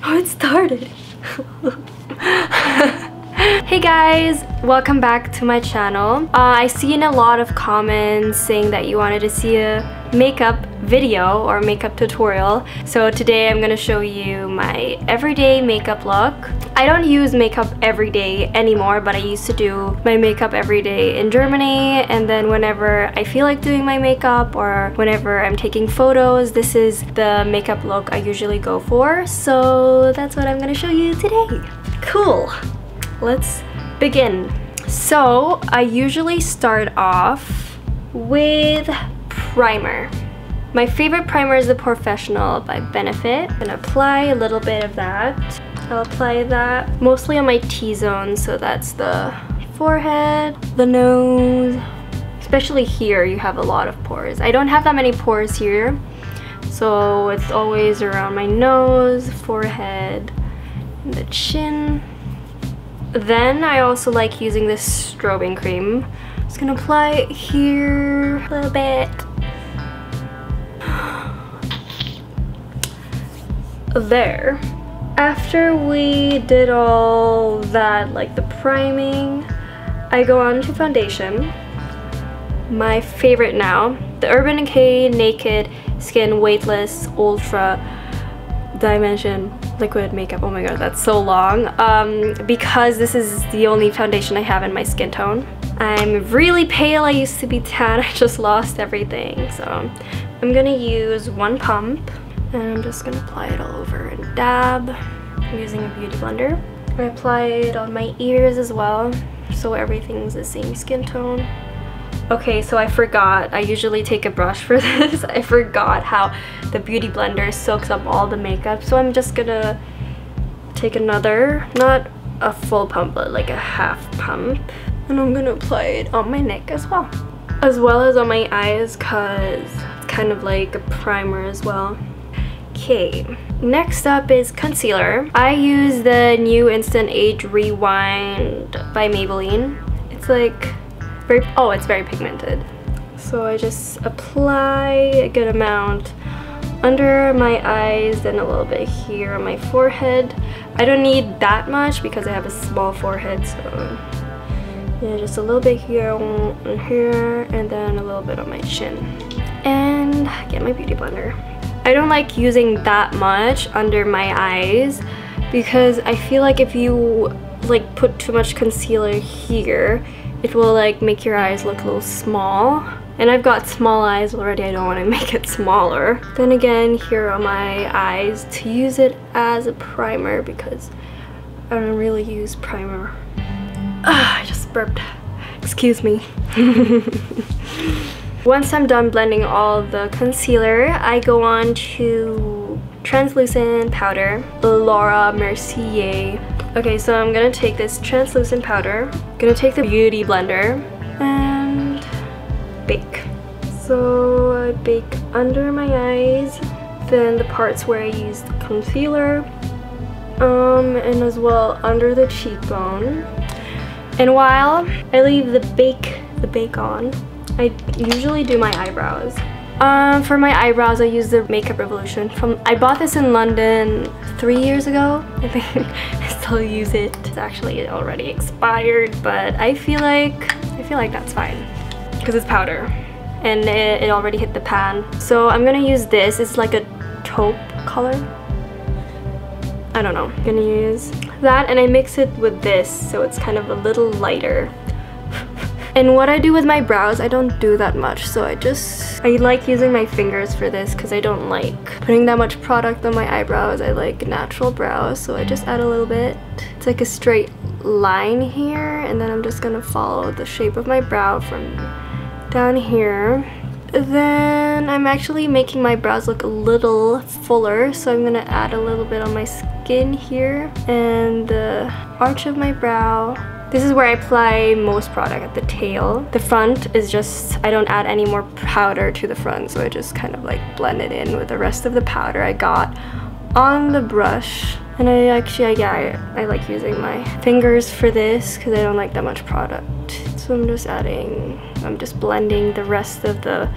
Oh, it started. Hey guys, welcome back to my channel. I seen a lot of comments saying that you wanted to see a makeup video or makeup tutorial. So today I'm gonna show you my everyday makeup look. I don't use makeup every day anymore, but I used to do my makeup every day in Germany, and then whenever I feel like doing my makeup or whenever I'm taking photos, this is the makeup look I usually go for. So that's what I'm gonna show you today. Cool. Let's begin. So I usually start off with primer. My favorite primer is the POREfessional by Benefit. I'm gonna apply a little bit of that. I'll apply that mostly on my T-zone, so that's the forehead, the nose. Especially here, you have a lot of pores. I don't have that many pores here, so it's always around my nose, forehead, and the chin. Then I also like using this strobing cream. I'm just gonna apply it here a little bit. There. After we did all that, like the priming, I go on to foundation. My favorite now, the Urban Decay Naked Skin Weightless Ultra Dimension Liquid Makeup. Oh my god, that's so long. Because this is the only foundation I have in my skin tone. I'm really pale. I used to be tan. I just lost everything. So I'm gonna use one pump and I'm just gonna apply it all over and dab. I'm using a beauty blender. I apply it on my ears as well, so everything's the same skin tone. Okay, so I forgot. I usually take a brush for this. I forgot how the beauty blender soaks up all the makeup, so I'm just gonna take another, not a full pump, but like a half pump, and I'm gonna apply it on my neck as well as on my eyes, cause it's kind of like a primer as well. Okay, next up is concealer. I use the new Instant Age Rewind by Maybelline. It's like it's very pigmented. So I just apply a good amount under my eyes, then a little bit here on my forehead. I don't need that much because I have a small forehead, so yeah, just a little bit here and here, and then a little bit on my chin. And get my beauty blender. I don't like using that much under my eyes because I feel like if you like put too much concealer here, it will like make your eyes look a little small, and I've got small eyes already. I don't want to make it smaller. Then again, here on my eyes to use it as a primer because I don't really use primer. I just burped. Excuse me. Once I'm done blending all the concealer, I go on to translucent powder, Laura Mercier. Okay, so I'm gonna take this translucent powder, gonna take the beauty blender and bake. So I bake under my eyes, then the parts where I used concealer, and as well under the cheekbone. And while I leave the bake on, I usually do my eyebrows. For my eyebrows, I use the Makeup Revolution. I bought this in London 3 years ago. I think I still use it. It's actually already expired, but I feel like that's fine because it's powder and it already hit the pan. So I'm gonna use this. It's like a taupe color. I don't know. I'm gonna use that, and I mix it with this, so it's kind of a little lighter. And what I do with my brows, I don't do that much, so I like using my fingers for this because I don't like putting that much product on my eyebrows. I like natural brows, so I just add a little bit. It's like a straight line here, and then I'm just gonna follow the shape of my brow from down here. Then I'm actually making my brows look a little fuller, so I'm gonna add a little bit on my skin here and the arch of my brow. This is where I apply most product, at the tail. The front is just, I don't add any more powder to the front, so I just kind of like blend it in with the rest of the powder I got on the brush. And I like using my fingers for this because I don't like that much product. So I'm just blending the rest of the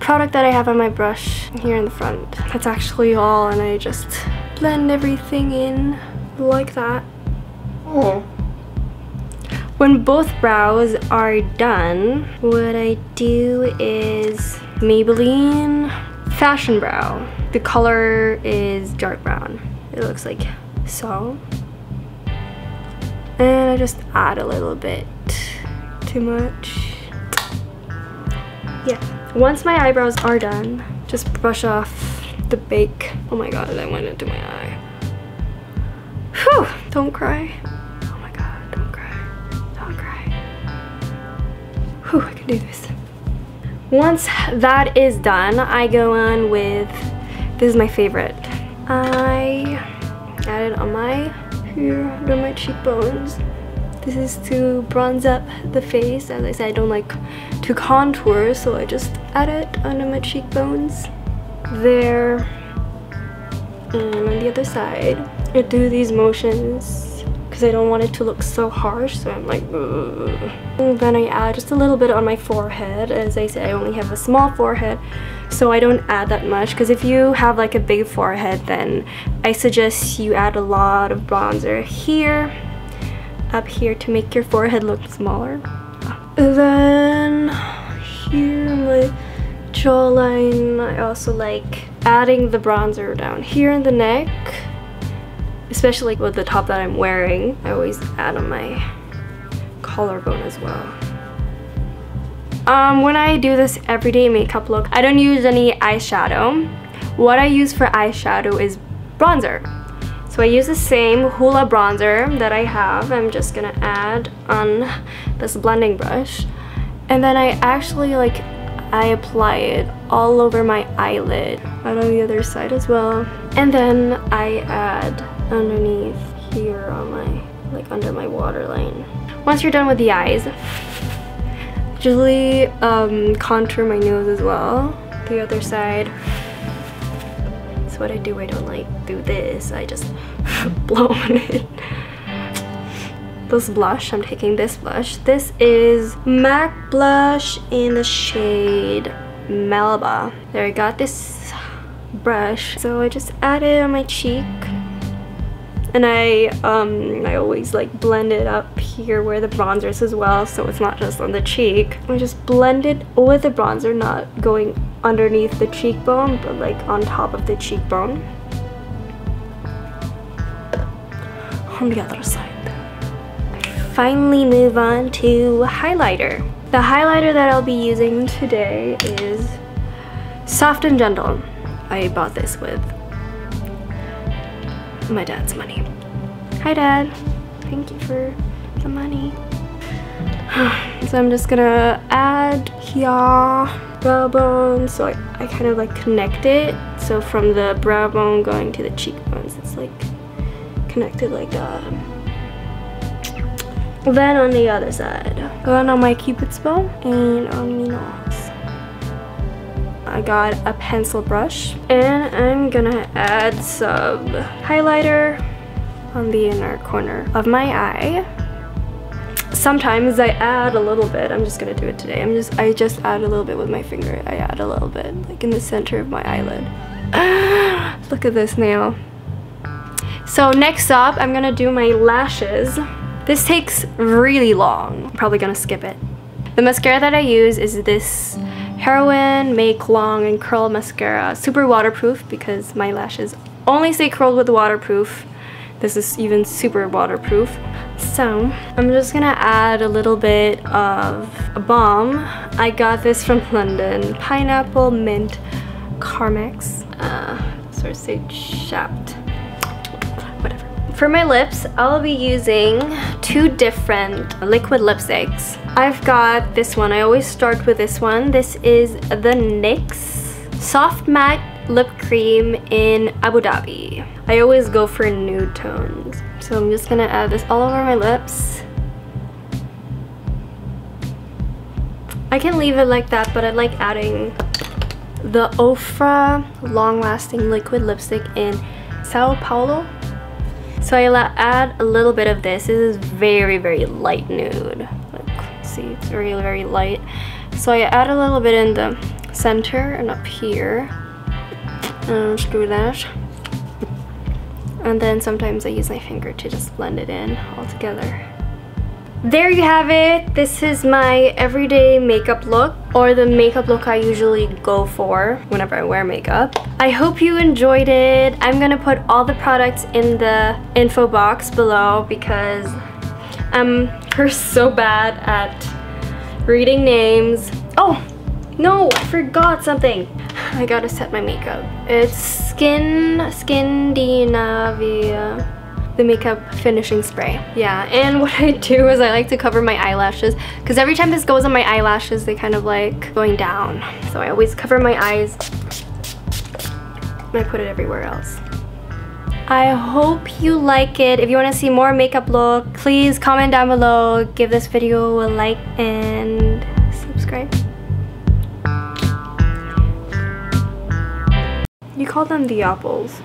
product that I have on my brush here in the front. That's actually all, and I just blend everything in like that. Oh. When both brows are done, what I do is Maybelline Fashion Brow. The color is dark brown. It looks like so. And I just add a little bit. Too much. Yeah. Once my eyebrows are done, just brush off the bake. Oh my god, that went into my eye. Whew! Don't cry. Oh my god, don't cry. Don't cry. Whew, I can do this. Once that is done, I go on with, this is my favorite. I add it on here under my cheekbones. This is to bronze up the face. As I said, I don't like to contour, so I just add it under my cheekbones. There. And on the other side, I do these motions because I don't want it to look so harsh, so I'm like, ugh. And then I add just a little bit on my forehead. As I said, I only have a small forehead, so I don't add that much, because if you have like a big forehead, then I suggest you add a lot of bronzer here, up here, to make your forehead look smaller. Then here, my jawline, I also like adding the bronzer down here in the neck, especially with the top that I'm wearing. I always add on my collarbone as well. When I do this everyday makeup look, I don't use any eyeshadow. What I use for eyeshadow is bronzer. So I use the same Hoola bronzer that I have. I'm just gonna add on this blending brush. And then I actually I apply it all over my eyelid and on the other side as well. And then I add underneath here on my, under my waterline. Once you're done with the eyes, usually contour my nose as well. The other side. That's what I do. I don't do this. I just blow on it. This blush, I'm taking this blush. This is MAC blush in the shade Melba. There, I got this brush, so I just add it on my cheek. And I always blend it up here where the bronzer is as well, so it's not just on the cheek. I just blend it with the bronzer, not going underneath the cheekbone, but on top of the cheekbone. On the other side. Finally move on to highlighter. The highlighter that I'll be using today is Soft and Gentle. I bought this with my dad's money. Hi Dad, thank you for the money. So I'm just gonna add here brow bone, so I kind of connect it. So from the brow bone going to the cheekbones, it's connected like that. Then on the other side, going on my Cupid's bow and on my nose. I got a pencil brush and I'm gonna add some highlighter on the inner corner of my eye. Sometimes I add a little bit. I'm just gonna do it today. I just add a little bit with my finger. I add a little bit in the center of my eyelid. Look at this nail. So next up, I'm gonna do my lashes. This takes really long. I'm probably gonna skip it. The mascara that I use is this Heroine Make Long and Curl Mascara. Super waterproof because my lashes only stay curled with waterproof. This is even super waterproof. So I'm just gonna add a little bit of a balm. I got this from London. Pineapple Mint Carmex. Sort of say chapped. Whatever. For my lips, I'll be using two different liquid lipsticks. I've got this one. I always start with this one. This is the NYX Soft Matte Lip Cream in Abu Dhabi. I always go for nude tones. So I'm just gonna add this all over my lips. I can leave it like that, but I like adding the OFRA Long Lasting Liquid Lipstick in Paulo. So I add a little bit of this. This is very, very light nude. See, it's very, very light. So I add a little bit in the center and up here. And just do that. And then sometimes I use my finger to just blend it in all together. There you have it. This is my everyday makeup look, or the makeup look I usually go for whenever I wear makeup. I hope you enjoyed it. I'm gonna put all the products in the info box below because I'm so bad at reading names. Oh, no, I forgot something. I gotta set my makeup. It's Skindinavia, the makeup finishing spray. Yeah, and what I do is I like to cover my eyelashes because every time this goes on my eyelashes, they kind of like going down. So I always cover my eyes and I put it everywhere else. I hope you like it. If you want to see more makeup look, please comment down below, give this video a like, and subscribe. You call them the apples.